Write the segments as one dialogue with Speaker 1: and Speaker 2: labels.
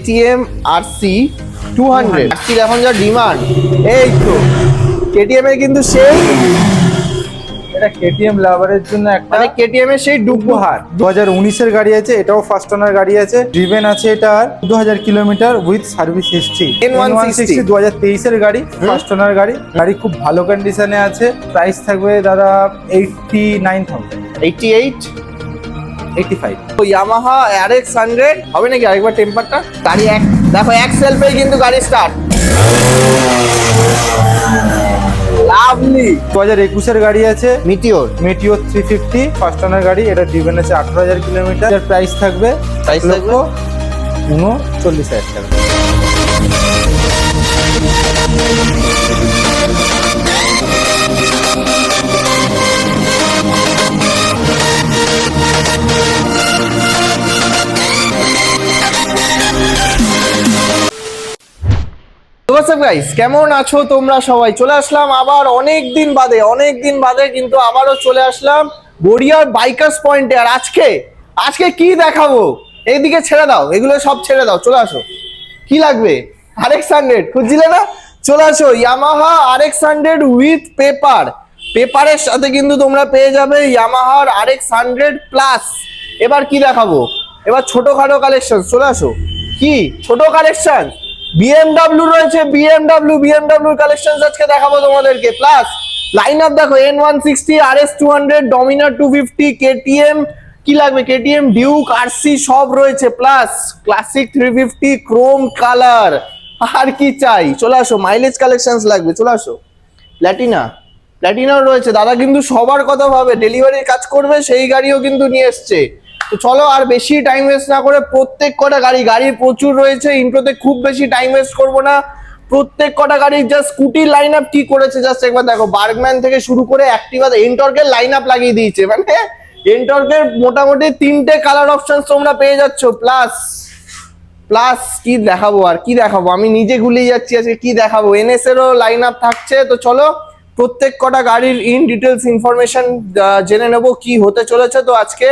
Speaker 1: KTM RC 200 RC এখন যা demand, এই তো KTM এর কিন্তু সেই
Speaker 2: এটা KTM লাভারের জন্য একটা
Speaker 1: মানে KTM এর সেই
Speaker 2: উপহার। 2019 এর গাড়ি আছে, এটাও ফার্স্ট ওনার গাড়ি আছে, ড্রিভেন আছে এটা 2000 kilometre with service history. N160 2023 এর গাড়ি, ফার্স্ট ওনার গাড়ি, গাড়ি খুব ভালো কন্ডিশনে আছে। প্রাইস থাকবে দাদা 89,000,
Speaker 1: 88
Speaker 2: 85।
Speaker 1: তো Yamaha RX 100 হবে নাকি? আরেকবার টেম্পারটা গাড়ি এক দেখো, এক সেলফে কিন্তু গাড়ি স্টার্ট। লাভলি।
Speaker 2: 2021 এর গাড়ি আছে
Speaker 1: মিটিওর
Speaker 2: 350 ফার্স্ট ওনার গাড়ি, এটা ড্রিভেন আছে 18,000 কিলোমিটার। প্রাইস থাকবে 39,000 টাকা।
Speaker 1: গাইস, কেমন আছো তোমরা সবাই? চলে আসলাম আবার অনেক দিন বাদে কিন্তু আবারও চলে আসলাম গড়িয়ার বাইকার্স পয়েন্টে। আর আজকে কি দেখাবো? এইদিকে ছেড়ে দাও, এগুলো সব ছেড়ে দাও, চলে আসো। কি লাগবে? RX 100 খুঁজছিলে না? চলে আসো, Yamaha RX 100 উইথ পেপারের সাথে কিন্তু তোমরা পেয়ে যাবে Yamaha RX 100 প্লাস। এবার কি দেখাবো? এবার ছোটখাটো কালেকশন, চলে আসো। কি ছোট কালেকশন? BMW রয়েছে, BMW কালেকশন আজকে দেখাবো তোমাদেরকে। প্লাস লাইন আপ দেখো, N160 RS 200 Dominar 250 KTM, কি লাগবে? KTM ডিউক RC সব রয়েছে। প্লাস ক্লাসিক 350 ক্রোম কালার, আর কি চাই? চলে আসো। মাইলেজ কালেকশনস লাগবে, চলে আসো। প্ল্যাটিনাও রয়েছে। দাদা কিন্তু সবার কথা ভাবে, ডেলিভারির কাজ করবে, সেই গাড়িও কিন্তু নিয়ে এসছে। তো চলো আর বেশি টাইম ওয়েস্ট না করে প্রত্যেক কটা গাড়ি প্রচুর রয়েছে। ইন্ট্রোতে খুব বেশি টাইম ওয়েস্ট করবো না। প্রত্যেক কটা গাড়ির জাস্ট স্কুটির লাইন আপ কি করেছে জাস্ট একবার দেখো। বার্গম্যান থেকে শুরু করে অ্যাক্টিভা, এনটর্কের লাইন আপ লাগিয়ে দিয়েছে। মানে এনটর্কের মোটামুটি 3টে কালার অপশন তোমরা পেয়ে যাচ্ছ। প্লাস কি দেখাবো আর কি দেখাবো, আমি নিজে ভুলেই যাচ্ছি আজকে কি দেখাবো। NS এরও লাইন আপ থাকছে। তো চলো প্রত্যেক কটা গাড়ির ইন ডিটেলস ইনফরমেশন জেনে নেবো কি হতে চলেছে। তো আজকে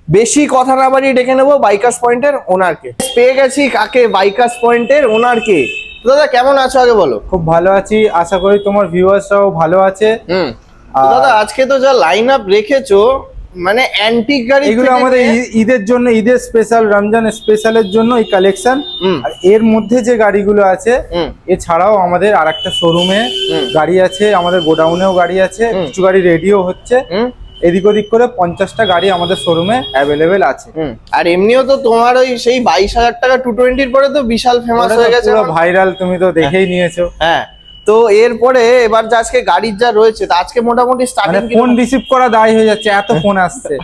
Speaker 1: বেশি কথা না বাড়িয়ে ডেকে নেবো বাইকার্স পয়েন্টের ওনারকে। পেয়ে গেছি কাকে? বাইকার্স পয়েন্টের ওনারকে। দাদা কেমন আছো আগে বলো?
Speaker 2: খুব ভালো আছি, আশা করি তোমার ভিউয়ার্সরাও ভালো আছে।
Speaker 1: দাদা আজকে তো যা লাইন আপ রেখেছো, মানে অ্যান্টিক গাড়ি,
Speaker 2: এগুলো আমাদের ঈদের জন্য, ঈদের স্পেশাল, রমজান স্পেশালের জন্য এই কালেকশন। আর এর মধ্যে যে গাড়িগুলো আছে, এছাড়াও আমাদের আরেকটা শোরুমে গাড়ি আছে, আমাদের গোডাউনেও গাড়ি আছে, কিছু গাড়ি রেডিও হচ্ছে। এদিক ওদিক করে 50টা গাড়ি আমাদের শোরুমে অ্যাভেলেবেল আছে।
Speaker 1: আর এমনিও তো তোমার ওই সেই 22,000 টাকা 220 পরে তো বিশাল ফেমাস হয়ে গেছে,
Speaker 2: পুরো ভাইরাল, তুমি তো দেখেই নিয়েছো।
Speaker 1: হ্যাঁ, তো এরপরে এবার যা আজকে গাড়ির যা রয়েছে, তা আজকে মোটামুটি স্টার্টিং
Speaker 2: ফোন রিসিভ করা দায় হয়ে যাচ্ছে, এত ফোন আসছে।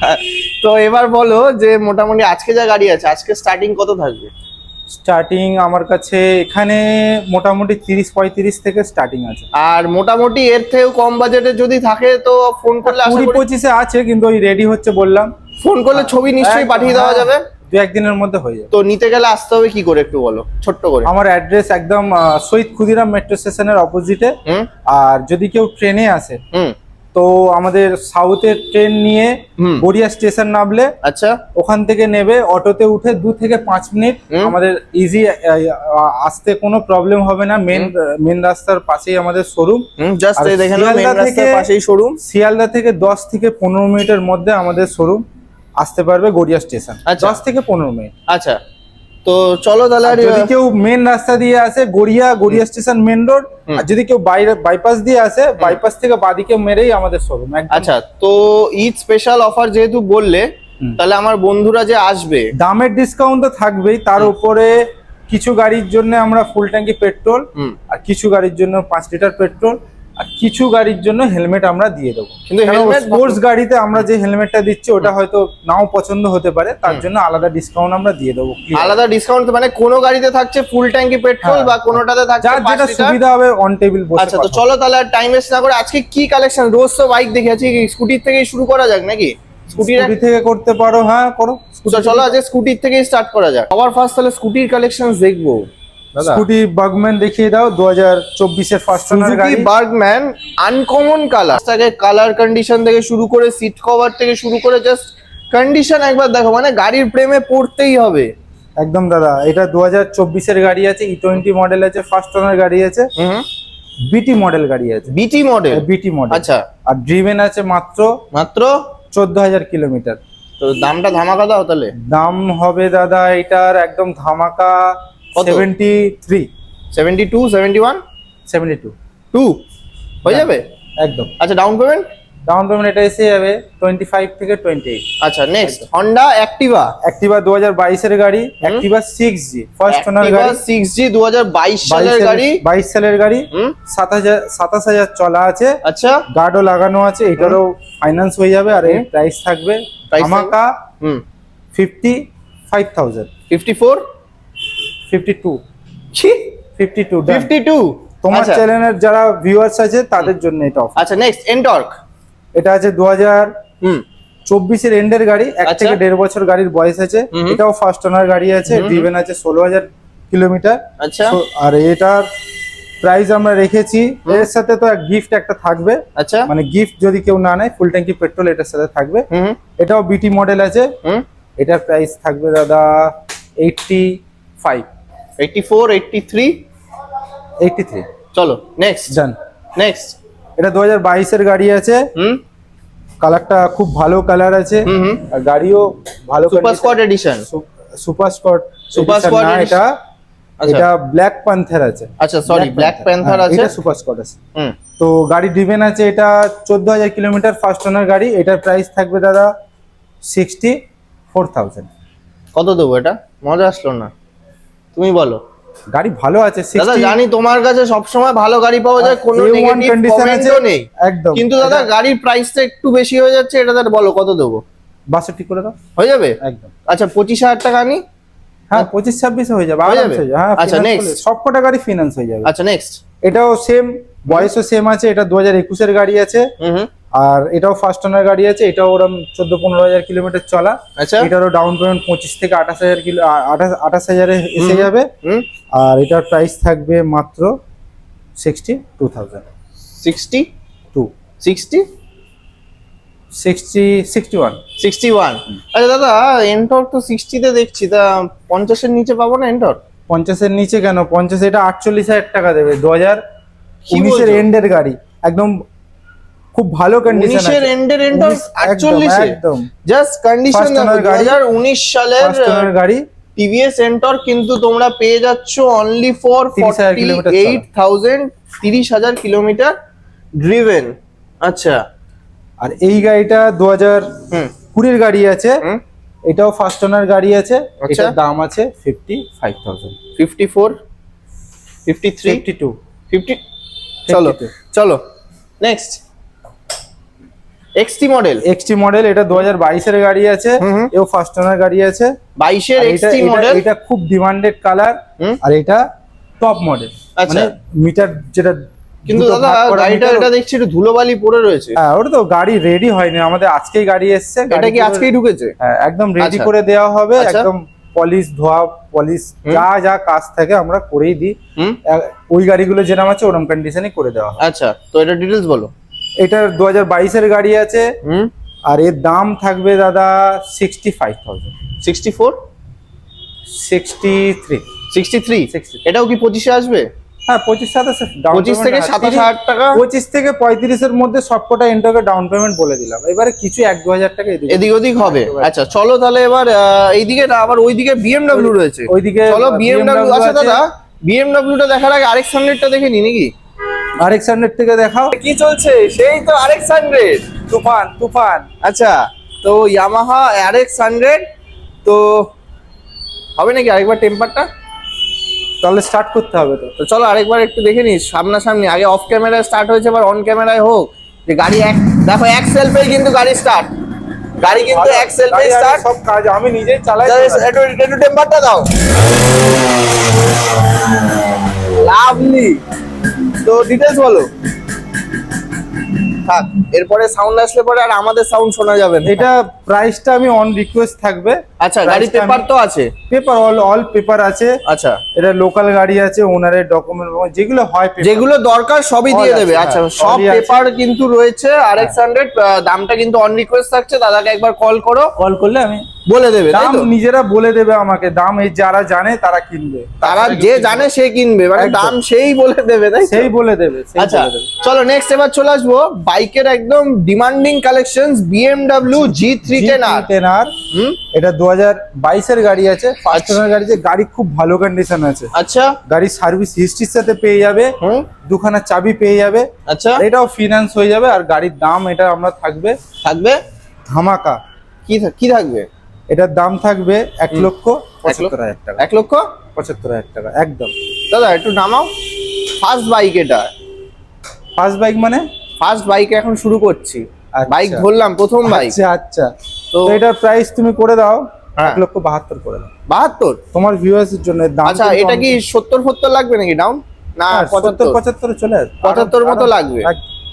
Speaker 1: তো এবার বলো যে মোটামুটি আজকে যা গাড়ি আছে, আজকে স্টার্টিং কত থাকবে?
Speaker 2: স্টার্টিং আমার কাছে এখানে মোটামুটি 30-35 থেকে স্টার্টিং আছে।
Speaker 1: আর মোটামুটি এর থেকেও কম বাজেটে যদি থাকে তো ফোন করলে
Speaker 2: 20-25-এ আছে, কিন্তু ওই রেডি হচ্ছে বললাম।
Speaker 1: ফোন করলে ছবি নিশ্চয়ই পাঠিয়ে দেওয়া যাবে,
Speaker 2: 2-1 দিনের মধ্যে হয়ে যাবে।
Speaker 1: তো নিতে গেলে আসতে হবে কি করে একটু বলো ছোট্ট করে।
Speaker 2: আমার অ্যাড্রেস একদম শহীদ ক্ষুদিরাম মেট্রো স্টেশনের অপোজিটে। আর যদি কেউ ট্রেনে আসে, তো আমাদের সাউথের ট্রেন নিয়ে গড়িয়া স্টেশন নামলে,
Speaker 1: আচ্ছা,
Speaker 2: ওখান থেকে নেবে, অটোতে উঠে 2 থেকে 5 মিনিট আমাদের ইজি, আসতে কোনো প্রবলেম হবে না। মেন রাস্তার পাশেই আমাদের শোরুম।
Speaker 1: জাস্ট এই দেখেন মেন রাস্তার পাশেই শোরুম।
Speaker 2: শিয়ালদা থেকে 10 থেকে 15 মিনিটের মধ্যে আমাদের শোরুম আসতে পারবে গড়িয়া স্টেশন। 10 থেকে 15 মিনিট।
Speaker 1: আচ্ছা, তো চলো তাহলে।
Speaker 2: যদি কেউ মেন রাস্তা দিয়ে আসে, গড়িয়া স্টেশন মেন রোড, আর যদি কেউ বাইপাস দিয়ে আসে, বাইপাস থেকে বাদিকে মেরেই আমাদের শোরুম।
Speaker 1: আচ্ছা, তো ঈদ স্পেশাল অফার যেহেতু বললে, তাহলে আমার বন্ধুরা যে আসবে,
Speaker 2: দামের ডিসকাউন্ট তো থাকবেই, তার উপরে কিছু গাড়ির জন্য আমরা ফুল ট্যাঙ্কি পেট্রোল, আর কিছু গাড়ির জন্য 5 লিটার পেট্রোল, আর কিছু গাড়ির জন্য হেলমেট আমরা দিয়ে দেবো।
Speaker 1: কিন্তু
Speaker 2: স্পোর্টস গাড়িতে আমরা যে হেলমেটটা দিচ্ছি ওটা হয়তো নাও পছন্দ হতে পারে, তার জন্য আলাদা ডিসকাউন্ট আমরা দিয়ে দেবো।
Speaker 1: আলাদা ডিসকাউন্ট মানে কোনো গাড়িতে থাকছে ফুল ট্যাঙ্কি পেট্রোল, বা কোনোটাতে থাকছে
Speaker 2: যেটা সুবিধা হবে অন টেবিল বসে।
Speaker 1: আচ্ছা, তো চলো তাহলে আর টাইম ওয়েস্ট না করে আজকে কি কালেকশন। রোজ তো বাইক দেখেছি, স্কুটির থেকে শুরু করা যাক নাকি?
Speaker 2: স্কুটি থেকে করতে পারো, হ্যাঁ করো।
Speaker 1: চলো আজকে স্কুটির থেকেই স্টার্ট করা যাক। সবার ফার্স্ট তাহলে স্কুটির কালেকশনস দেখবো।
Speaker 2: স্কুটি বার্গম্যান দেখিয়ে দাও, 2024 এর ফার্স্ট ওনার গাড়ি।
Speaker 1: Bergman uncommon colour, colour condition থেকে শুরু করে সিট কভার থেকে শুরু করে জাস্ট কন্ডিশন একবার দেখো, মানে গাড়ির প্রেমে পড়তেই হবে।
Speaker 2: একদম দাদা, এটা 2024-এর গাড়ি আছে, E20 মডেল আছে, ফার্স্ট ওনার গাড়ি আছে, বিটি মডেল গাড়ি আছে।
Speaker 1: বিটি মডেল?
Speaker 2: বিটি মডেল,
Speaker 1: আচ্ছা।
Speaker 2: আর ড্রিভেন আছে মাত্র
Speaker 1: মাত্র
Speaker 2: 14,000 কিলোমিটার।
Speaker 1: তো দামটা ধামাকা দাও তাহলে।
Speaker 2: দাম হবে দাদা এটার একদম ধামাকা
Speaker 1: কত?
Speaker 2: 73,
Speaker 1: 72, 71,
Speaker 2: 72
Speaker 1: 2 হয়ে যাবে
Speaker 2: একদম।
Speaker 1: আচ্ছা, ডাউন পেমেন্ট?
Speaker 2: ডাউন পেমেন্ট এটা এসে যাবে 25 থেকে 28।
Speaker 1: আচ্ছা, নেক্সট হন্ডা অ্যাক্টিভা।
Speaker 2: অ্যাক্টিভা 2022-এর গাড়ি, অ্যাক্টিভা 6G ফার্স্ট ওনার গাড়ি,
Speaker 1: 6G 2022 সালের গাড়ি।
Speaker 2: 22 সালের গাড়ি, 27,000 চলা আছে।
Speaker 1: আচ্ছা,
Speaker 2: গার্ডও লাগানো আছে, এটারও ফাইন্যান্স হয়ে যাবে। আর এর প্রাইস থাকবে ধামাকা 55,000।
Speaker 1: 54,
Speaker 2: 52,
Speaker 1: ছি
Speaker 2: 52 done।
Speaker 1: 52।
Speaker 2: তোমার
Speaker 1: আচ্ছা,
Speaker 2: চ্যানেলের যারা ভিউয়ার্স আছে তাদের জন্য এটা অফার।
Speaker 1: আচ্ছা নেক্সট এনটর্ক।
Speaker 2: এটা আছে 2024-এর এন্ডের গাড়ি, 1
Speaker 1: আচ্ছা।
Speaker 2: থেকে 1.5 বছর গাড়ির বয়স আছে। এটাও ফার্স্ট ওনার গাড়ি আছে, ড্রিভেন আছে 16,000 কিলোমিটার।
Speaker 1: আচ্ছা।
Speaker 2: আর এটার প্রাইস আমরা রেখেছি, এর সাথে তো গিফট একটা থাকবে।
Speaker 1: আচ্ছা,
Speaker 2: মানে গিফট যদি কেউ না নেয়, ফুল ট্যাঙ্কি পেট্রোল এটার সাথে থাকবে। এটাও বিটি মডেল আছে। এটার প্রাইস থাকবে দাদা 85,
Speaker 1: 84, 83।
Speaker 2: 83
Speaker 1: চলো নেক্সট।
Speaker 2: ডান।
Speaker 1: নেক্সট।
Speaker 2: এটা 2022-এর গাড়ি আছে, কালারটা খুব ভালো কালার আছে। আর গাড়িও ভালো।
Speaker 1: Super squad edition.
Speaker 2: Super squad,
Speaker 1: super squad
Speaker 2: না এটা,
Speaker 1: আচ্ছা।
Speaker 2: এটা ব্ল্যাক প্যান্থার আছে।
Speaker 1: আচ্ছা সরি, ব্ল্যাক প্যান্থার আছে।
Speaker 2: এটা সুপার স্কোয়াড আছে। তো গাড়ি ড্রিভেন আছে, এটা 14,000 কিলোমিটার ফার্স্ট ওনার গাড়ি। এটার প্রাইস থাকবে দাদা 64,000।
Speaker 1: কত দেবো এটা? মজা আসলো না, তুমি বলো।
Speaker 2: গাড়ি ভালো আছে,
Speaker 1: দাদা জানি তোমার কাছে সবসময় ভালো গাড়ি পাওয়া যায়, কোনো নেগেটিভ কমেন্টও নেই
Speaker 2: একদম।
Speaker 1: কিন্তু দাদা গাড়ির প্রাইসটা একটু বেশি হয়ে যাচ্ছে, এটা দাদা বলো কত দেবো?
Speaker 2: 62 করে দাও,
Speaker 1: হয়ে যাবে
Speaker 2: একদম।
Speaker 1: আচ্ছা 25,000 টাকা নি।
Speaker 2: হ্যাঁ 25-26 হয়ে যাবে,
Speaker 1: হয়ে
Speaker 2: আরামসে
Speaker 1: যাবে?
Speaker 2: হয়ে যাবে। হ্যাঁ
Speaker 1: আচ্ছা,
Speaker 2: finance
Speaker 1: next।
Speaker 2: করলে সবকটা গাড়ি ফিনান্স হয়ে যাবে।
Speaker 1: আচ্ছা নেক্সট।
Speaker 2: এটাও সেম, বয়সও সেম আছে। এটা 2021-এর গাড়ি আছে। আর এটাও ফার্স্ট ওনার গাড়ি আছে। এটাও ওরকম 14-15,000 কিলোমিটার চলা।
Speaker 1: আচ্ছা,
Speaker 2: এটারও ডাউন পেমেন্ট 25 থেকে 28,000 এসে যাবে। আর এটার প্রাইস থাকবে মাত্র 62,000।
Speaker 1: 62, 60,
Speaker 2: 61।
Speaker 1: আচ্ছা দাদা এনটর্ক তো 60 তে দেখছি, তা 50-এর নিচে পাবো না এনটর্ক?
Speaker 2: 50-এর নিচে কেন? 50 এটা 48,000 টাকা দেবে। 2019-এর
Speaker 1: বলছো?
Speaker 2: এন্ডের গাড়ি, একদম খুব ভালো কন্ডিশন
Speaker 1: 19-এর এন্ডের এনটর্ক 48 এ
Speaker 2: একদম
Speaker 1: জাস্ট কন্ডিশন।
Speaker 2: First owner গাড়ি।
Speaker 1: 2019 সালের
Speaker 2: ফার্স্ট ওনার গাড়ি।
Speaker 1: টিভিএস এনটর্ক কিন্তু তোমরা পেয়ে যাচ্ছ অনলি ফর
Speaker 2: 30,000 কিলোমিটার চলা।
Speaker 1: 48,000, 30,000 কিলোমিটার ড্রিভেন। আচ্ছা,
Speaker 2: আর এই গাড়িটা 2020-এর গাড়ি আছে। এটাও ফার্স্ট ওনার গাড়ি আছে।
Speaker 1: আচ্ছা।
Speaker 2: এটার দাম আছে 55,000।
Speaker 1: 54, 53,
Speaker 2: 52।
Speaker 1: 50। চলো
Speaker 2: 52।
Speaker 1: চলো next. XT model.
Speaker 2: XT model, এটা 2022-এর গাড়ি আছে। এও ফার্স্ট ওনার গাড়ি আছে।
Speaker 1: 22-এর
Speaker 2: আর
Speaker 1: এক্সটি মডেল।
Speaker 2: এটা খুব ডিমান্ডেড কালার। আর এটা টপ মডেল,
Speaker 1: আচ্ছা।
Speaker 2: মানে মিটার যেটা।
Speaker 1: কিন্তু
Speaker 2: দুটো
Speaker 1: দাদা
Speaker 2: ভাগ করা
Speaker 1: গাড়িটা
Speaker 2: meter।
Speaker 1: এটা দেখছি একটু ধুলোবালি পড়ে রয়েছে।
Speaker 2: হ্যাঁ, ওটা তো গাড়ি রেডি হয়নি, আমাদের আজকেই গাড়ি এসেছে।
Speaker 1: এটা কি আজকেই ঢুকেছে?
Speaker 2: হ্যাঁ, একদম রেডি
Speaker 1: আচ্ছা।
Speaker 2: করে দেওয়া হবে।
Speaker 1: আচ্ছা।
Speaker 2: একদম পলিশ, ধোয়া পলিশ, যা যা কাজ থাকে আমরা করেই দিই। ওই গাড়িগুলো যেরকম আছে ওরকম কন্ডিশনে করে দেওয়া হয়।
Speaker 1: আচ্ছা, তো এটা ডিটেলস বলো।
Speaker 2: এটার 2022-এর গাড়ি আছে। আর এর দাম থাকবে দাদা 65,000।
Speaker 1: 64,
Speaker 2: 63।
Speaker 1: 63।
Speaker 2: 60।
Speaker 1: এটাও কি 25-এ আসবে?
Speaker 2: হ্যাঁ 25 থেকে
Speaker 1: 27,000 টাকা।
Speaker 2: 25 থেকে 35-এর মধ্যে সবকটা এন্টকে ডাউন পেমেন্ট বলে দিলাম। এবারে কিছু 1-2,000 টাকা
Speaker 1: এদিক ওদিক হবে। আচ্ছা চলো তাহলে এবার এইদিকে না, আবার ওইদিকে বিএমডব্লিউ রয়েছে।
Speaker 2: ওইদিকে
Speaker 1: চলো বিএমডব্লিউ।
Speaker 2: BMW
Speaker 1: আচ্ছা
Speaker 2: আছে।
Speaker 1: দাদা বিএমডব্লিউটা দেখার আগে RX 100টা দেখে নি নাকি?
Speaker 2: RX 100 থেকে দেখাও।
Speaker 1: কি চলছে? সেই তো RX 100
Speaker 2: তুফান।
Speaker 1: আচ্ছা, তো ইয়ামাহা RX 100 তো হবে নাকি আরেকবার টেম্পারটা?
Speaker 2: তাহলে স্টার্ট করতে হবে তো।
Speaker 1: তো চলো আরেকবার একটু দেখে নিস সামনাসামনি। আগে অফ ক্যামেরায় স্টার্ট হয়েছে, এবার অন ক্যামেরায় হোক। যে গাড়ি দেখো এক সেলফেই কিন্তু গাড়ি স্টার্ট। গাড়ি কিন্তু এক সেলফেই স্টার্ট।
Speaker 2: সব কাজ আমি নিজেই চালাই।
Speaker 1: একটু টেম্পারটা দাও। লাভলি। তো ডিটেলস বলো। থাক, এরপরে সাউন্ড আসলে পরে আর আমাদের সাউন্ড শোনা যাবে না।
Speaker 2: এটা প্রাইসটা আমি অন রিকোয়েস্ট থাকবে।
Speaker 1: আচ্ছা, গাড়ি পেপার তো আছে?
Speaker 2: পেপার অল পেপার আছে।
Speaker 1: আচ্ছা,
Speaker 2: এটা লোকাল গাড়ি আছে, ওনারের ডকুমেন্ট যেগুলো হয় paper,
Speaker 1: যেগুলো দরকার সবই দিয়ে
Speaker 2: all
Speaker 1: দেবে।
Speaker 2: আছে,
Speaker 1: আচ্ছা,
Speaker 2: হ্যাঁ,
Speaker 1: সব
Speaker 2: allই আছে।
Speaker 1: পেপার কিন্তু রয়েছে। RX-100 দামটা কিন্তু অন রিকোয়েস্ট থাকছে, দাদাকে একবার কল করো,
Speaker 2: কল করলে আমি
Speaker 1: বলে দেবে, তাই
Speaker 2: দাম
Speaker 1: তো?
Speaker 2: নিজেরা বলে দেবে আমাকে দাম, এই যারা জানে তারা কিনবে,
Speaker 1: তারা যে জানে সে কিনবে, মানে
Speaker 2: একদম।
Speaker 1: দাম সেই বলে দেবে, তাই তো?
Speaker 2: সেই বলে দেবে, সেই
Speaker 1: আচ্ছা,
Speaker 2: বলে দেবে।
Speaker 1: চলো নেক্সট এবার চলে আসবো বাইকের একদম demanding collections, BMW G310R।
Speaker 2: G310R,
Speaker 1: হুম,
Speaker 2: এটা 2022 এর গাড়ি আছে, ফার্স্ট
Speaker 1: আচ্ছা।
Speaker 2: ওনার গাড়ি আছে, গাড়ি খুব ভালো কন্ডিশন আছে।
Speaker 1: আচ্ছা,
Speaker 2: গাড়ি সার্ভিস হিস্ট্রির সাথে পেয়ে যাবে,
Speaker 1: হুম,
Speaker 2: দুখানা চাবি পেয়ে যাবে,
Speaker 1: আচ্ছা,
Speaker 2: আর এটাও ফিনান্স হয়ে যাবে। আর গাড়ির দাম এটা আমরা থাকবে
Speaker 1: থাকবে
Speaker 2: ধামাকা,
Speaker 1: কি থাকবে?
Speaker 2: এটার দাম থাকবে 1,75,000 টাকা।
Speaker 1: 1,75,000
Speaker 2: টাকা একদম।
Speaker 1: দাদা একটু নামাও। ফার্স্ট বাইক এটা,
Speaker 2: ফার্স্ট বাইক মানে?
Speaker 1: ফার্স্ট বাইকে এখন শুরু করছি,
Speaker 2: আচ্ছা।
Speaker 1: বাইক ধরলাম, প্রথম বাইক।
Speaker 2: আচ্ছা আচ্ছা,
Speaker 1: তো
Speaker 2: তো এটার প্রাইস তুমি করে দাও
Speaker 1: হ্যাঁ।
Speaker 2: 1,72,000 করে দাও
Speaker 1: 72?
Speaker 2: তোমার ভিউয়ার্সের জন্য। দাম
Speaker 1: আচ্ছা,
Speaker 2: কিন্তু
Speaker 1: এটা কি 70 লাগবে নাকি ডাউন? না,
Speaker 2: 70
Speaker 1: 75?
Speaker 2: 75 চলে আসবে,
Speaker 1: 75 মতো লাগবে।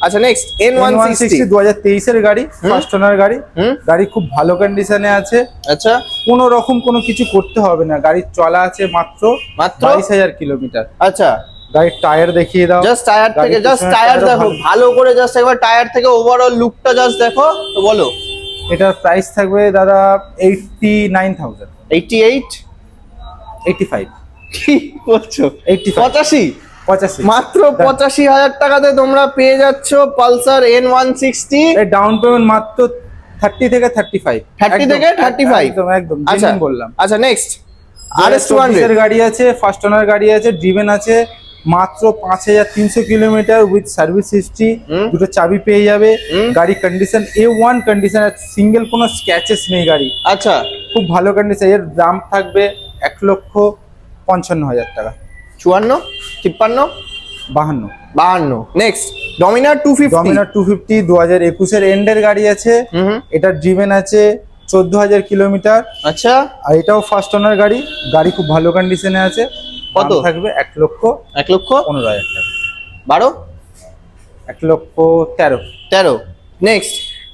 Speaker 1: আচ্ছা, নেক্সট N160।
Speaker 2: 2023 এর গাড়ি, ফার্স্ট ওনার গাড়ি।
Speaker 1: হুম,
Speaker 2: গাড়ি খুব ভালো কন্ডিশনে আছে,
Speaker 1: আচ্ছা,
Speaker 2: কোনো রকম কোনো কিছু করতে হবে না। গাড়ির চলা আছে মাত্র
Speaker 1: মাত্র
Speaker 2: 22,000 কিলোমিটার।
Speaker 1: আচ্ছা,
Speaker 2: গাড়ির টায়ার দেখিয়ে দাও,
Speaker 1: জাস্ট টায়ার থেকে,
Speaker 2: গাড়ির
Speaker 1: জাস্ট
Speaker 2: পিছনের
Speaker 1: টায়ার
Speaker 2: টায়ারও
Speaker 1: দেখো
Speaker 2: ভালো।
Speaker 1: ভালো করে, জাস্ট একবার টায়ার থেকে ওভারঅল লুকটা জাস্ট দেখো তো বলো।
Speaker 2: এটার প্রাইস থাকবে দাদা 89,000,
Speaker 1: 88?
Speaker 2: 85,
Speaker 1: কি বলছো?
Speaker 2: 85,
Speaker 1: 85?
Speaker 2: 85
Speaker 1: মাত্র 85,000 টাকাতে তোমরা পেয়ে যাচ্ছ পালসার N160।
Speaker 2: এর ডাউন পেমেন্ট মাত্র 30 থেকে 35।
Speaker 1: 30 থেকে 35?
Speaker 2: একদম একদম,
Speaker 1: আচ্ছা
Speaker 2: যেমন বললাম।
Speaker 1: আচ্ছা, নেক্সট
Speaker 2: 2024 এর
Speaker 1: RS200।
Speaker 2: গাড়ি আছে, ফার্স্ট ওনার গাড়ি আছে, ড্রিভেন আছে, মাত্র 5,300 কিলোমিটার উইথ সার্ভিস হিস্ট্রি,
Speaker 1: হুম।
Speaker 2: দুটো চাবি পেয়ে যাবে।
Speaker 1: হুম।
Speaker 2: গাড়ি কন্ডিশন A1 কন্ডিশন, সিঙ্গেল কোনো স্ক্র্যাচেস নেই গাড়ি,
Speaker 1: আচ্ছা,
Speaker 2: খুব ভালো কন্ডিশন। এর দাম থাকবে 1,55,000 টাকা।
Speaker 1: 54, 53,
Speaker 2: 52।
Speaker 1: 52। নেক্সট ডমিনার 250।
Speaker 2: ডমিনার 250 2021 এর এন্ডের গাড়ি আছে,
Speaker 1: হুম,
Speaker 2: এটা ড্রিভেন আছে 14,000 কিলোমিটার,
Speaker 1: আচ্ছা,
Speaker 2: আর এটাও ফার্স্ট ওনার গাড়ি। গাড়ি খুব ভালো কন্ডিশনে আছে,
Speaker 1: কত?
Speaker 2: দাম থাকবে
Speaker 1: 1,15,000
Speaker 2: টাকা।
Speaker 1: 12,
Speaker 2: 1,13,000।
Speaker 1: 13।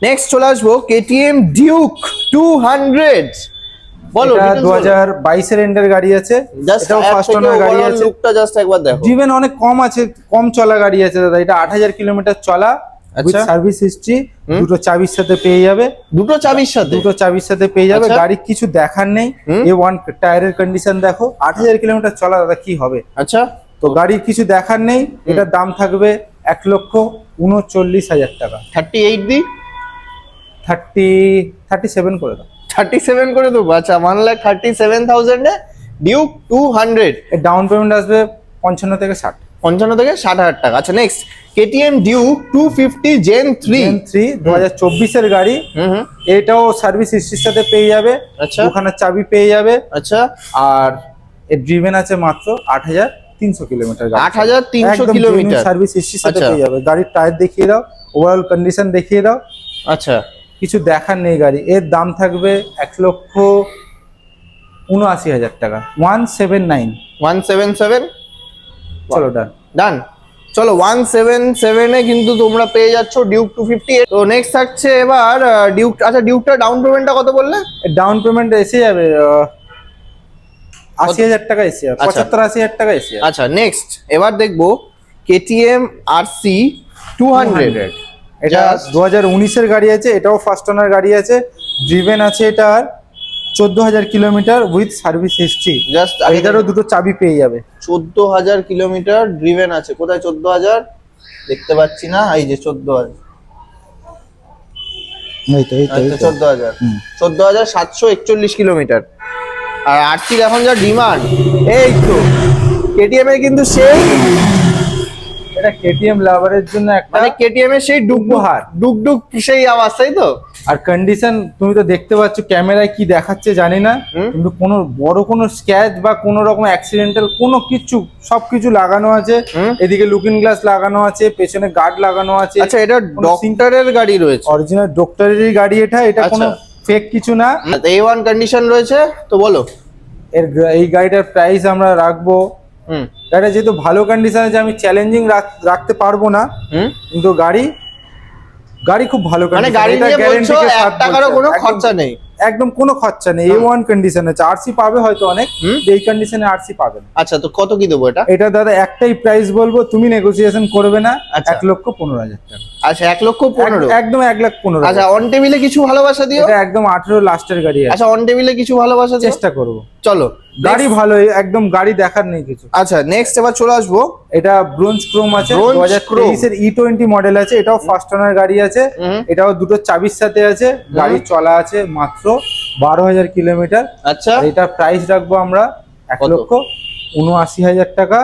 Speaker 1: নেক্সট চলে আসবো KTM ডিউক 200। বলো,
Speaker 2: এটা 2022 এর এন্ডের গাড়ি আছে,
Speaker 1: জাস্ট
Speaker 2: এটাও ফার্স্ট ওনার গাড়ি আছে।
Speaker 1: লুকটা জাস্ট একবার দেখো।
Speaker 2: ড্রিভেন অনেক কম আছে, কম চলা গাড়ি আছে দাদা। এটা 8,000 কিলোমিটার চলা, উইথ
Speaker 1: আচ্ছা।
Speaker 2: সার্ভিস হিস্ট্রি,
Speaker 1: হুম।
Speaker 2: দুটো চাবির সাথে পেয়ে যাবে।
Speaker 1: দুটো চাবির সাথে?
Speaker 2: দুটো চাবির সাথে পেয়ে যাবে।
Speaker 1: আচ্ছা।
Speaker 2: গাড়ি কিছু দেখার নেই,
Speaker 1: হুম।
Speaker 2: A1 টায়ারের কন্ডিশন দেখো। 8,000 কিলোমিটার চলা দাদা, কি হবে?
Speaker 1: আচ্ছা,
Speaker 2: তো গাড়ির কিছু দেখার নেই। এটার দাম থাকবে 1,39,000 টাকা।
Speaker 1: 38 দি?
Speaker 2: 37 করে দাও।
Speaker 1: 37 করে দেবো। আচ্ছা, 1,37,000 এ ডিউক 200।
Speaker 2: এর ডাউন পেমেন্ট আসবে 55 থেকে 60।
Speaker 1: 55 থেকে 60,000 টাকা। আচ্ছা, নেক্সট KTM ডিউক 250 Gen 3।
Speaker 2: 2024 এর গাড়ি,
Speaker 1: হুম, হুম,
Speaker 2: এটাও সার্ভিস হিস্ট্রির সাথে পেয়ে যাবে,
Speaker 1: আচ্ছা।
Speaker 2: ওখানে চাবি পেয়ে যাবে।
Speaker 1: আচ্ছা,
Speaker 2: আর এর ড্রিভেন আছে মাত্র 8,300 কিলোমিটার।
Speaker 1: 8,300 কিলোমিটার
Speaker 2: সার্ভিস হিস্ট্রির সাথে
Speaker 1: আচ্ছা।
Speaker 2: পেয়ে যাবে। গাড়ির টায়ার দেখিয়ে দাও, ওভারঅল কন্ডিশন দেখিয়ে দাও।
Speaker 1: আচ্ছা,
Speaker 2: কিছু দেখার নেই গাড়ি। এর দাম থাকবে 1,79,000 টাকা। 179।
Speaker 1: 177।
Speaker 2: চলো ডান।
Speaker 1: ডান। চলো 177 এ কিন্তু তোমরা পেয়ে যাচ্ছ ডিউক 250। তো নেক্সট থাকছে এবার ডিউক। আচ্ছা, ডিউকটা ডাউন পেমেন্টটা কত বললে?
Speaker 2: ডাউন পেমেন্ট এসে যাবে 80,000 টাকা এসে যাবে,
Speaker 1: আচ্ছা।
Speaker 2: 75-80,000 টাকা এসে যাবে।
Speaker 1: আচ্ছা, নেক্সট এবার দেখবো KTM RC 200।
Speaker 2: এটা
Speaker 1: Just-
Speaker 2: 2019 এর গাড়ি আছে, এটাও ফার্স্ট ওনার গাড়ি আছে, ড্রিভেন আছে এটার 14,000 kilometre with service history.
Speaker 1: Just
Speaker 2: আর এটারও দুটো চাবি পেয়ে যাবে।
Speaker 1: 14,000 কিলোমিটার ড্রিভেন আছে। কোথায় 14,000? দেখতে পাচ্ছি না, এই যে 14,000। আচ্ছা, 14,000।
Speaker 2: হুম।
Speaker 1: 14,741 কিলোমিটার। আর আরসির এখন যা ডিমান্ড, এই তো KTM এর কিন্তু সেই,
Speaker 2: এটা কেটিএম লাভারের জন্য একটা
Speaker 1: মানে KTM এর সেই
Speaker 2: উপহার।
Speaker 1: ডুক সেই আওয়াজ, তাই তো?
Speaker 2: আর কন্ডিশন তুমি তো দেখতে পাচ্ছ, ক্যামেরায় কি দেখাচ্ছে জানি না,
Speaker 1: হুম।
Speaker 2: কিন্তু কোনো বড় কোনো স্ক্র্যাচ বা কোনো রকম অ্যাক্সিডেন্টাল কোনো কিছু, সবকিছু লাগানো আছে।
Speaker 1: হুম।
Speaker 2: এদিকে লুকিং গ্লাস লাগানো আছে, পেছনে গার্ড লাগানো আছে।
Speaker 1: আচ্ছা, এটা ডক্টরের গাড়ি রয়েছে?
Speaker 2: অরিজিনাল ডক্টরেরই গাড়ি এটা, এটা কোনো
Speaker 1: আচ্ছা।
Speaker 2: ফেক কিছু না।
Speaker 1: A1 কন্ডিশন রয়েছে, তো বলো।
Speaker 2: এই গাড়িটার প্রাইস আমরা রাখবো,
Speaker 1: হুম,
Speaker 2: গাড়িটা যেহেতু ভালো কন্ডিশন আছে, আমি চ্যালেঞ্জিং রাখতে পারবো না,
Speaker 1: হুম,
Speaker 2: কিন্তু গাড়ি খুব ভালো
Speaker 1: মানে
Speaker 2: condition,
Speaker 1: গাড়ি
Speaker 2: এটা
Speaker 1: নিয়ে বলছো
Speaker 2: guarantee কে
Speaker 1: 1
Speaker 2: সাথ
Speaker 1: টাকারও
Speaker 2: বলছে।
Speaker 1: কোনো
Speaker 2: একদম
Speaker 1: খরচা নেই?
Speaker 2: একদম কোনো খরচা নেই, A1 কন্ডিশন আছে। আরসি পাবে হয়তো অনেক, এই কন্ডিশনে আরসি পাবেন।
Speaker 1: আচ্ছা, তো কত কি দেবো এটা?
Speaker 2: এটা দাদা একটাই প্রাইস বলবো, তুমি নেগোসিয়েশন করবে না,
Speaker 1: আচ্ছা।
Speaker 2: 1,15,000 টাকা।
Speaker 1: আচ্ছা, 1,15,000।
Speaker 2: একদম 1,15,000।
Speaker 1: আচ্ছা, অন টেবিলে কিছু ভালোবাসা দিও।
Speaker 2: এটা একদম 18 লাস্টের গাড়ি আছে।
Speaker 1: আচ্ছা, অন টেবিলে কিছু ভালোবাসা দিও,
Speaker 2: চেষ্টা করবো।
Speaker 1: চলো।
Speaker 2: গাড়ি ভালো, একদম গাড়ি দেখার নেই কিছু।
Speaker 1: আচ্ছা, নেক্সট এবার চলে আসবো।
Speaker 2: এটা ব্রোঞ্জ ক্রোম আছে,
Speaker 1: Bronze
Speaker 2: 2023 এর E20 মডেল আছে। এটাও ফার্স্ট ওনার গাড়ি আছে, এটাও দুটো চাবির সাথে আছে। গাড়ি চলা আছে মাত্র 12,000 কিলোমিটার।
Speaker 1: আচ্ছা,
Speaker 2: আর এটা প্রাইস রাখবো আমরা
Speaker 1: কত?
Speaker 2: 1,79,000 টাকা।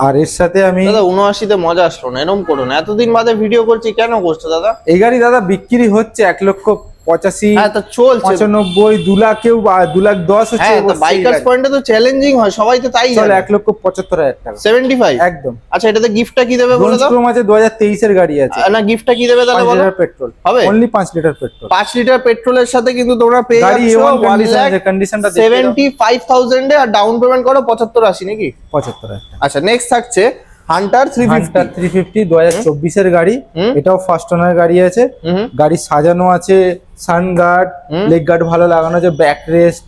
Speaker 2: আর এর সাথে আমি
Speaker 1: দাদা 79-তে মজা আসলো না, এরকম করো না। এতদিন বাদে ভিডিও করছি, কেন করছো দাদা?
Speaker 2: এই গাড়ি দাদা বিক্রি হচ্ছে 1,85,000,
Speaker 1: হ্যাঁ, তো চলছে।
Speaker 2: 95, 2 লাখ, কেউ 2,10,000 হচ্ছে।
Speaker 1: হ্যাঁ, বাইকার্স পয়েন্টে তো চ্যালেঞ্জিং হয়, সবাই তো তাই
Speaker 2: চলে
Speaker 1: জানে।
Speaker 2: 1,75,000 টাকা।
Speaker 1: 75?
Speaker 2: একদম।
Speaker 1: আচ্ছা, এটাতে গিফটটা কি দেবে বলে
Speaker 2: ব্রোঞ্জ
Speaker 1: দাও?
Speaker 2: ক্রোম আছে, 2023 এর গাড়ি আছে।
Speaker 1: না, গিফটটা কি দেবে তাহলে
Speaker 2: 5
Speaker 1: বলো?
Speaker 2: লিটার পেট্রোল
Speaker 1: হবে?
Speaker 2: Only 5 litre petrol.
Speaker 1: 5 লিটার পেট্রোলের সাথে কিন্তু তোমরা পেয়ে
Speaker 2: গাড়ি
Speaker 1: যাচ্ছ
Speaker 2: A1 কন্ডিশন আছে, কন্ডিশনটা দেখে দাও।
Speaker 1: 75,000 এ, আর ডাউন পেমেন্ট করো 75-80 নাকি?
Speaker 2: 75,000 টাকা।
Speaker 1: আচ্ছা, নেক্সট থাকছে হান্টার 350।
Speaker 2: 350 2024 এর গাড়ি,
Speaker 1: হুম।
Speaker 2: এটাও ফার্স্ট ওনার গাড়ি আছে।
Speaker 1: হুম।
Speaker 2: গাড়ি সাজানো আছে, সান গার্ড, লেগ গার্ড ভালো লাগানো আছে, ব্যাক রেস্ট।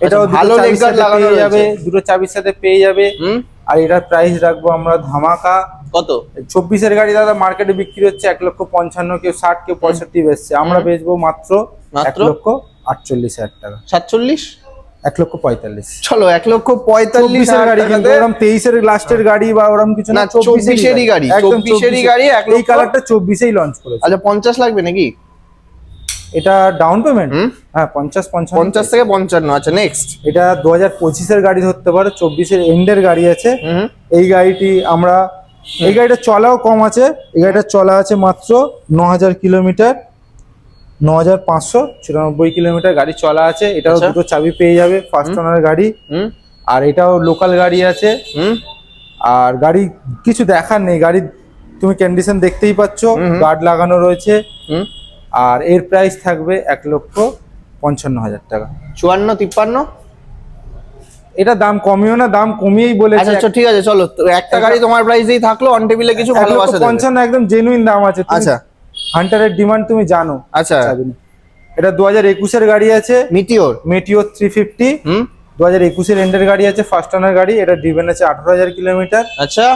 Speaker 2: এটাও
Speaker 1: ভালো
Speaker 2: ভালো
Speaker 1: leg
Speaker 2: লেগ
Speaker 1: guard
Speaker 2: গার্ড
Speaker 1: লাগানো
Speaker 2: লাগানো যাবে,
Speaker 1: রয়েছে।
Speaker 2: দুটো চাবির সাথে পেয়ে যাবে।
Speaker 1: হুম।
Speaker 2: আর এটার প্রাইস রাখবো আমরা ধামাকা।
Speaker 1: কত?
Speaker 2: 24 এর গাড়ি দাদা মার্কেটে বিক্রি হচ্ছে 1,55,000, কেউ 60, কেউ 65 বেচছে। আমরা বেচবো মাত্র
Speaker 1: মাত্র?
Speaker 2: 1,48,000 টাকা।
Speaker 1: 47?
Speaker 2: 1,45,000।
Speaker 1: চলো, 1,45,000
Speaker 2: গাড়ি, কিন্তু
Speaker 1: টাকাতে।
Speaker 2: ওরম 23 এর লাস্টের গাড়ি বা ওরম কিছু
Speaker 1: না,
Speaker 2: না, 24
Speaker 1: 24 এরই গাড়ি,
Speaker 2: একদম
Speaker 1: 24 এরই গাড়ি, 1
Speaker 2: এই
Speaker 1: লক্ষ।
Speaker 2: কালারটা 24 এই লঞ্চ করেছে।
Speaker 1: আচ্ছা, 50 লাগবে নাকি?
Speaker 2: এটা ডাউন পেমেন্ট,
Speaker 1: হুম।
Speaker 2: হ্যাঁ 50-55।
Speaker 1: 50 থেকে 55। আচ্ছা, নেক্সট।
Speaker 2: এটা 2025 এর গাড়ি ধরতে পারো, 24 এর এন্ডের গাড়ি আছে।
Speaker 1: হুম।
Speaker 2: এই গাড়িটি আমরা, এই গাড়িটা চলাও কম আছে। এই গাড়িটা চলা আছে মাত্র 9,000 কিলোমিটার, 9,594 কিলোমিটার গাড়ি চলা আছে। এটাও
Speaker 1: আচ্ছা।
Speaker 2: দুটো চাবি পেয়ে যাবে, ফার্স্ট ওনার গাড়ি।
Speaker 1: হুম।
Speaker 2: আর এটাও লোকাল গাড়ি আছে।
Speaker 1: হুম।
Speaker 2: আর গাড়ি কিছু দেখার নেই, গাড়ি তুমি কন্ডিশন দেখতেই পাচ্ছ, গার্ড লাগানো রয়েছে।
Speaker 1: হুম।
Speaker 2: আর এর প্রাইস থাকবে 1,55,000 টাকা।
Speaker 1: 54, 53?
Speaker 2: এটা দাম কমিও না, দাম কমিয়েই বলেছে।
Speaker 1: আচ্ছা, ঠিক আছে, চলো। তো একটা গাড়ি তোমার প্রাইসেই থাকলো, অন টেবিলে কিছু ভালোবাসা দেবে।
Speaker 2: 1,55,000 একদম জেনুইন দাম আছে।
Speaker 1: আচ্ছা।
Speaker 2: হান্টারের ডিমান্ড তুমি জানো।
Speaker 1: আচ্ছা,
Speaker 2: এটা 2021 এর গাড়ি আছে,
Speaker 1: মিটিওর।
Speaker 2: মেটিওর 350।
Speaker 1: হুম।
Speaker 2: 2021 এর এন্ডের গাড়ি আছে, ফার্স্ট ওনার গাড়ি। এটা ডিভেন আছে 18,000 কিলোমিটার।
Speaker 1: আচ্ছা,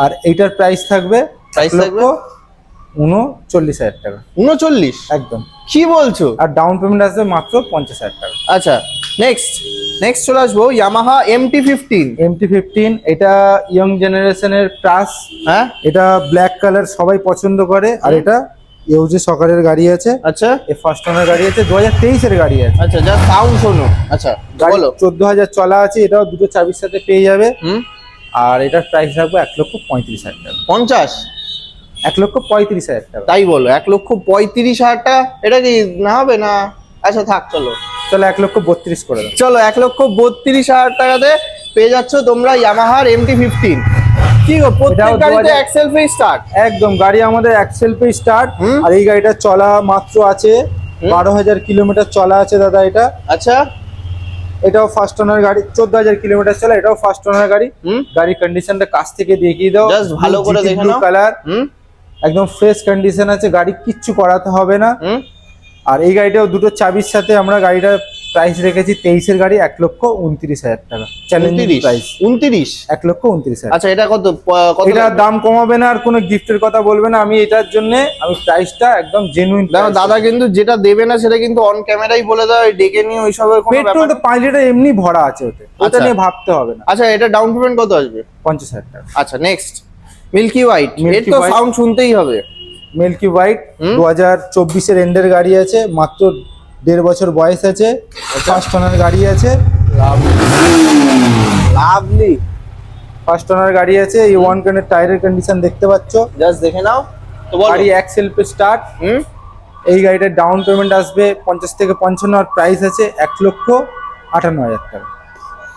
Speaker 2: আর এইটার প্রাইস থাকবে
Speaker 1: প্রাইস থাকবে
Speaker 2: 1,39,000 টাকা।
Speaker 1: 39?
Speaker 2: একদম।
Speaker 1: কি বলছো?
Speaker 2: আর ডাউন পেমেন্ট আসবে মাত্র 50,000 টাকা।
Speaker 1: আচ্ছা, নেক্সট চলে আসবো ইয়ামাহা MT-15।
Speaker 2: MT-15 এটা ইয়ং জেনারেশনের প্লাস।
Speaker 1: হ্যাঁ।
Speaker 2: এটা ব্ল্যাক কালার সবাই পছন্দ করে। আর এটা ইউজে সকারের গাড়ি আছে।
Speaker 1: আচ্ছা।
Speaker 2: এ ফার্স্ট ওনার গাড়ি আছে, 2023 এর গাড়ি আছে।
Speaker 1: আচ্ছা, যা সাউন্ড শোনো। আচ্ছা,
Speaker 2: গাড়ি
Speaker 1: বলো।
Speaker 2: 14,000 চলা আছে। এটাও দুটো চাবির সাথে পেয়ে যাবে।
Speaker 1: হুম।
Speaker 2: আর এটার প্রাইস রাখবো 1,35,000 টাকা।
Speaker 1: 50?
Speaker 2: 1,35,000 টাকা।
Speaker 1: তাই বলো, 1,35,000 টাকা। এটা কি না হবে না? আচ্ছা, থাক, চলো।
Speaker 2: চলো 1,32,000 করে দাও।
Speaker 1: চলো, 1,32,000 টাকাতে পেয়ে যাচ্ছ তোমরা ইয়ামাহার MT-15। কি গো, প্রত্যেক
Speaker 2: এটাও
Speaker 1: গাড়িতে
Speaker 2: 2000
Speaker 1: এক্সেল ফ্রি স্টার্ট।
Speaker 2: একদম, গাড়ি আমাদের অ্যাক্সেল পে স্টার্ট।
Speaker 1: হুম।
Speaker 2: আর এই গাড়িটা চলা মাত্র আছে 12,000 কিলোমিটার চলা আছে দাদা। এটা
Speaker 1: আচ্ছা।
Speaker 2: এটাও ফার্স্ট ওনার গাড়ি, 14,000 কিলোমিটার চলা। এটাও ফার্স্ট ওনার গাড়ি।
Speaker 1: হুম।
Speaker 2: গাড়ির কন্ডিশনটা কাছ থেকে দেখিয়ে দাও,
Speaker 1: জাস্ট ভালো করে দেখে নাও।
Speaker 2: কালার
Speaker 1: হুম।
Speaker 2: একদম ফ্রেশ কন্ডিশন আছে, গাড়ি কিচ্ছু করাতে হবে না।
Speaker 1: হুম।
Speaker 2: আর এই গাড়িটাও দুটো চাবির সাথে। আমরা গাড়িটার প্রাইস রেখেছি 23 এর গাড়ি 1,29,000 টাকা। চ্যালেঞ্জিং
Speaker 1: 29?
Speaker 2: প্রাইস
Speaker 1: 29?
Speaker 2: 1,29,000।
Speaker 1: আচ্ছা, এটা কত
Speaker 2: এটা দাম কমাবে না আর কোনো গিফটের কথা বলবে না। আমি এটার জন্য আমি প্রাইসটা একদম জেনুইন।
Speaker 1: দেখো দাদা, কিন্তু যেটা দেবে না সেটা কিন্তু অন ক্যামেরাই বলে দেয়, ডেকে নিয়ে ওইসবের কোনো
Speaker 2: পেট্রোল
Speaker 1: ব্যাপার
Speaker 2: তো 5 লিটার এমনি ভরা আছে ওতে, ওটা
Speaker 1: আচ্ছা।
Speaker 2: নিয়ে ভাবতে হবে না।
Speaker 1: আচ্ছা, এটা ডাউন পেমেন্ট কত আসবে?
Speaker 2: 50,000 টাকা।
Speaker 1: আচ্ছা, নেক্সট মিল্কি হোয়াইট।
Speaker 2: Milky
Speaker 1: এর তো
Speaker 2: White।
Speaker 1: সাউন্ড শুনতেই হবে।
Speaker 2: মিল্কি হোয়াইট 2024 এর এন্ডের গাড়ি আছে, মাত্র 1.5 বছর বয়স আছে। ফার্স্ট ওনার গাড়ি আছে।
Speaker 1: লাভলি।
Speaker 2: ফার্স্ট ওনার গাড়ি আছে। এই ওয়ান কানের টায়ারের কন্ডিশন দেখতে পাচ্ছ।
Speaker 1: জাস্ট দেখে নাও তো বলো।
Speaker 2: গাড়ি এক্সেল পে স্টার্ট।
Speaker 1: হুম।
Speaker 2: এই গাড়িটার ডাউন পেমেন্ট আসবে 50 থেকে 55। আর প্রাইস আছে 1,58,000 টাকা।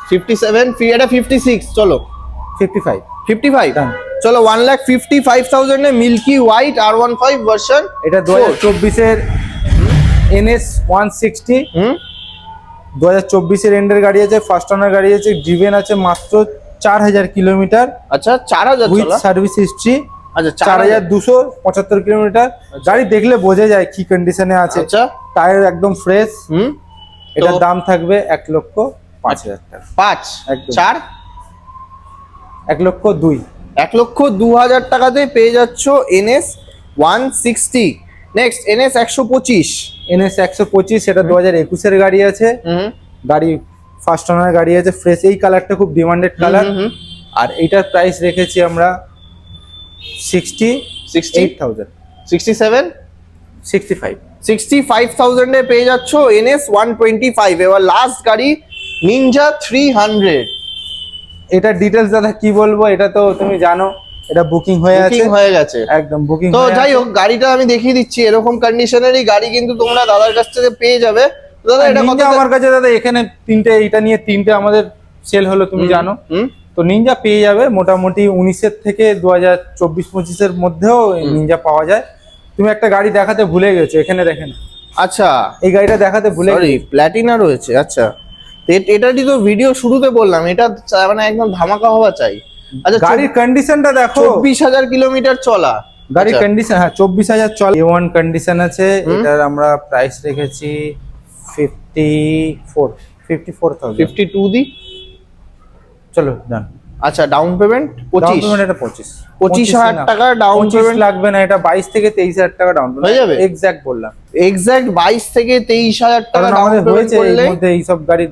Speaker 1: 57 ফি, এটা 56। চলো
Speaker 2: 55
Speaker 1: 55।
Speaker 2: Done.
Speaker 1: চলো, 1,55,000 এ মিল্কি হোয়াইট R15 ভার্সন।
Speaker 2: এটা 2024 এর NS 160।
Speaker 1: হুম।
Speaker 2: 2024 এর এন্ডের গাড়ি আছে, ফার্স্ট ওনার গাড়ি আছে। ডিভেন আছে মাত্র 4,000 কিলোমিটার
Speaker 1: আচ্ছা, 4,000
Speaker 2: উইথ
Speaker 1: চলা।
Speaker 2: Service history.
Speaker 1: আচ্ছা,
Speaker 2: 4,275 কিলোমিটার। গাড়ি দেখলে বোঝা যায় কি কন্ডিশনে আছে।
Speaker 1: আচ্ছা।
Speaker 2: টায়ার একদম ফ্রেশ। এটার
Speaker 1: তো-
Speaker 2: দাম থাকবে 1,05,000 টাকা।
Speaker 1: 5
Speaker 2: একদম।
Speaker 1: 4
Speaker 2: 1,02,000।
Speaker 1: 1,02,000 টাকাতে পেয়ে যাচ্ছ NS 160। Next NS 125।
Speaker 2: NS 125 সেটা 2021 এর গাড়ি আছে। গাড়ি ফার্স্ট ওনার গাড়ি আছে, ফ্রেশ। এই কালারটা খুব ডিমান্ডেড কালার। আর এইটার প্রাইস রেখেছি আমরা 68,000।
Speaker 1: 67
Speaker 2: 65।
Speaker 1: 65,000 এ পেয়ে যাচ্ছ NS 125। এবার লাস্ট গাড়ি নিনজা 300।
Speaker 2: এটা ডিটেলস দাদা কি বলবো, এটা তো তুমি জানো, এটা বুকিং হয়ে আছে।
Speaker 1: বুকিং হয়ে গেছে
Speaker 2: একদম বুকিং।
Speaker 1: তো যাই হোক, গাড়িটা আমি দেখিয়ে দিচ্ছি। এরকম কন্ডিশনেরই গাড়ি কিন্তু তোমরা দাদার কাছ থেকে পেয়ে যাবে। তো দাদা এটা কত?
Speaker 2: নিনজা আমার কাছে দাদা এখানে তিনটে, এটা নিয়ে তিনটে আমাদের সেল হলো, তুমি জানো। তো নিনজা পেয়ে যাবে মোটামুটি 19-এর থেকে 2024-25-এর মধ্যেও নিনজা পাওয়া যায়। তুমি একটা গাড়ি দেখাতে ভুলে গেছো, এখানে দেখেন।
Speaker 1: আচ্ছা,
Speaker 2: এই গাড়িটা দেখাতে ভুলে
Speaker 1: সরি, প্ল্যাটিনা রয়েছে। আচ্ছা, তো এটারই তো ভিডিও শুরুতে বললাম, এটা মানে একদম ধামাকা হওয়া চাই। আচ্ছা,
Speaker 2: গাড়ির কন্ডিশনটা দেখো।
Speaker 1: 24,000 কিলোমিটার চলা
Speaker 2: গাড়ির
Speaker 1: আচ্ছা।
Speaker 2: কন্ডিশন, হ্যাঁ 24,000 চল। A1 কন্ডিশন আছে। এটার আমরা প্রাইস রেখেছি 54,000।
Speaker 1: 52 দি।
Speaker 2: চলো ডান।
Speaker 1: আচ্ছা, ডাউন পেমেন্ট
Speaker 2: ডাউন
Speaker 1: 25।
Speaker 2: পেমেন্ট এটা 25।
Speaker 1: 25,000 টাকা ডাউন
Speaker 2: 25
Speaker 1: পেমেন্ট
Speaker 2: লাগবে না, এটা 22 থেকে 23,000 টাকা ডাউন পেমেন্ট
Speaker 1: হয়ে যাবে?
Speaker 2: এক্সাক্ট বললাম।
Speaker 1: এক্সাক্ট 22 থেকে 23,000 টাকা
Speaker 2: কারণ
Speaker 1: ডাউন
Speaker 2: আমাদের
Speaker 1: পেমেন্ট
Speaker 2: হয়েছে এর
Speaker 1: করলে
Speaker 2: মধ্যে এই সব গাড়ির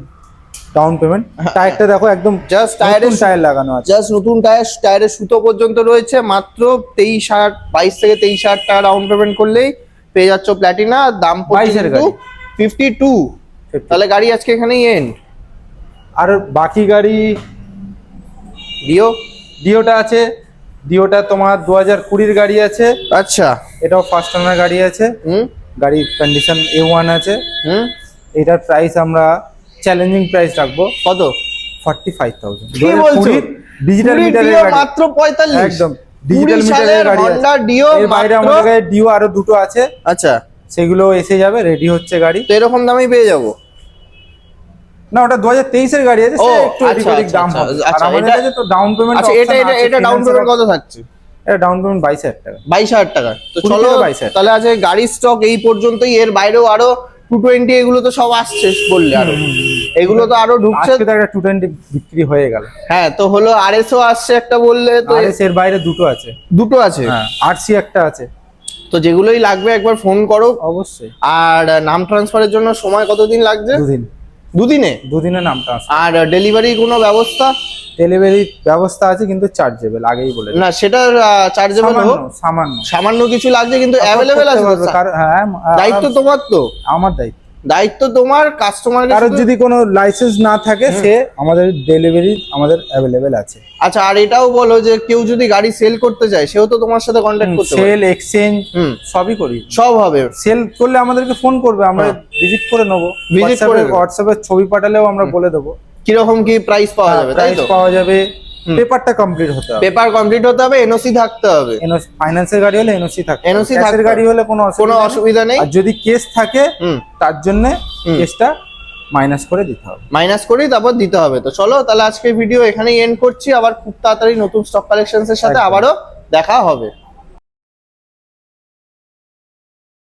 Speaker 2: ডাউন পেমেন্ট। টায়ারটা দেখো একদম
Speaker 1: জাস্ট
Speaker 2: টায়ার লাগানো আছে।
Speaker 1: জাস্ট নতুন টায়ারের সুতো পর্যন্ত রয়েছে। মাত্র 22 থেকে 23,000 টাকা ডাউন পেমেন্ট করলেই পেয়ে যাচ্ছ প্ল্যাটিনা। দাম
Speaker 2: 22 এর গাড়ি।
Speaker 1: 52। তাহলে গাড়ি আজকে এখানেই এন্ড।
Speaker 2: আর বাকি গাড়ি ডিওটা আছে। ডিওটা তোমার 2020-এর গাড়ি আছে।
Speaker 1: আচ্ছা,
Speaker 2: এটাও ফার্স্ট ওনার গাড়ি আছে। গাড়ির কন্ডিশন A1 আছে। এটার প্রাইস আমরা চ্যালেঞ্জিং প্রাইস রাখবো।
Speaker 1: কত?
Speaker 2: 45,000।
Speaker 1: কি বলছো?
Speaker 2: ডিজিটাল মিটারের গাড়ি
Speaker 1: মাত্র 45।
Speaker 2: একদম ডিজিটাল মিটারের গাড়ি আছে।
Speaker 1: হন্ডা ডিও
Speaker 2: এর বাইরে
Speaker 1: মাত্র।
Speaker 2: আমাদের কাছে ডিও আরো দুটো আছে,
Speaker 1: আচ্ছা,
Speaker 2: সেগুলো এসে যাবে, রেডি হচ্ছে গাড়ি।
Speaker 1: তো এরকম দামেই পেয়ে যাবো?
Speaker 2: না, ওটা 2023-এর গাড়ি আছে,
Speaker 1: ও,
Speaker 2: সে একটু এদিক
Speaker 1: আচ্ছা,
Speaker 2: ওদিক দাম
Speaker 1: আচ্ছা,
Speaker 2: হবে। আর
Speaker 1: আচ্ছা,
Speaker 2: আমাদের
Speaker 1: এটা-
Speaker 2: কাছে তো ডাউন পেমেন্ট।
Speaker 1: আচ্ছা, এটা ডাউন পেমেন্ট কত থাকছে?
Speaker 2: এটা ডাউন পেমেন্ট 22,000 টাকা।
Speaker 1: 22,000 টাকা। তো
Speaker 2: 20
Speaker 1: চলো,
Speaker 2: থেকে 22,000
Speaker 1: তাহলে আজ গাড়ির স্টক এই পর্যন্তই। এর বাইরেও আরো 220 এগুলো তো সব আসছে বললে, আরো এগুলো তো আরো ঢুকছে।
Speaker 2: আজকে তো একটা 220 বিক্রি হয়ে গেল।
Speaker 1: হ্যাঁ, তো হলো RSও আসছে একটা বললে, তো
Speaker 2: আর এর বাইরে দুটো আছে।
Speaker 1: দুটো আছে।
Speaker 2: হ্যাঁ, RC একটা আছে।
Speaker 1: তো যেগুলোই লাগবে একবার ফোন করো।
Speaker 2: অবশ্যই।
Speaker 1: আর নাম ট্রান্সফারের জন্য সময় কতদিন লাগছে? দুদিনে?
Speaker 2: দুদিনে নামটা আসবে।
Speaker 1: আর ডেলিভারি কোনো ব্যবস্থা?
Speaker 2: ডেলিভারি ব্যবস্থা আছে কিন্তু চার্জেবল, আগেই বলে দিই।
Speaker 1: না, সেটা চার্জেবল হোক,
Speaker 2: সামান্য
Speaker 1: সামান্য কিছু লাগছে কিন্তু অ্যাভেলেবেল আছে তো?
Speaker 2: হ্যাঁ,
Speaker 1: দায়িত্ব তোমার তো?
Speaker 2: আমার
Speaker 1: দায়িত্ব তোমার। কাস্টমার
Speaker 2: কারোর যদি কোনো লাইসেন্স না থাকে, সে আমাদের ডেলিভারি আমাদের অ্যাভেলেবেল আছে।
Speaker 1: আচ্ছা, আর এটাও বলো যে কেউ যদি গাড়ি সেল করতে চায়, সেও তো তোমার সাথে কন্ট্যাক্ট করতে পারে?
Speaker 2: সেল, এক্সচেঞ্জ সবই করি।
Speaker 1: সব হবে।
Speaker 2: সেল করলে আমাদেরকে ফোন করবে, আমরা ভিজিট করে নেবো।
Speaker 1: Visit করে নেবো।
Speaker 2: হোয়াটসঅ্যাপে ছবি পাঠালেও আমরা বলে দেবো
Speaker 1: কিরকম কি প্রাইস পাওয়া যাবে, তাই
Speaker 2: প্রাইস
Speaker 1: তো?
Speaker 2: পাওয়া যাবে। পেপারটা কমপ্লিট হতে হবে।
Speaker 1: পেপার কমপ্লিট হতে হবে, এনওসি থাকতে হবে।
Speaker 2: ফাইন্যান্সের গাড়ি হলে এনওসি থাকে।
Speaker 1: NOC
Speaker 2: ক্যাশের
Speaker 1: থাকতে
Speaker 2: গাড়ি হলে কোনো
Speaker 1: কোনো অসুবিধা নেই।
Speaker 2: আর যদি কেস থাকে, তার জন্য
Speaker 1: হুম।
Speaker 2: কেসটা মাইনাস করে দিতে হবে।
Speaker 1: মাইনাস করেই তারপর দিতে হবে। তো চলো, তাহলে আজকে ভিডিও এখানেই এন্ড করছি। আবার খুব তাড়াতাড়ি নতুন স্টক কালেকশনস এর সাথে
Speaker 2: একদম।
Speaker 1: আবারও দেখা হবে।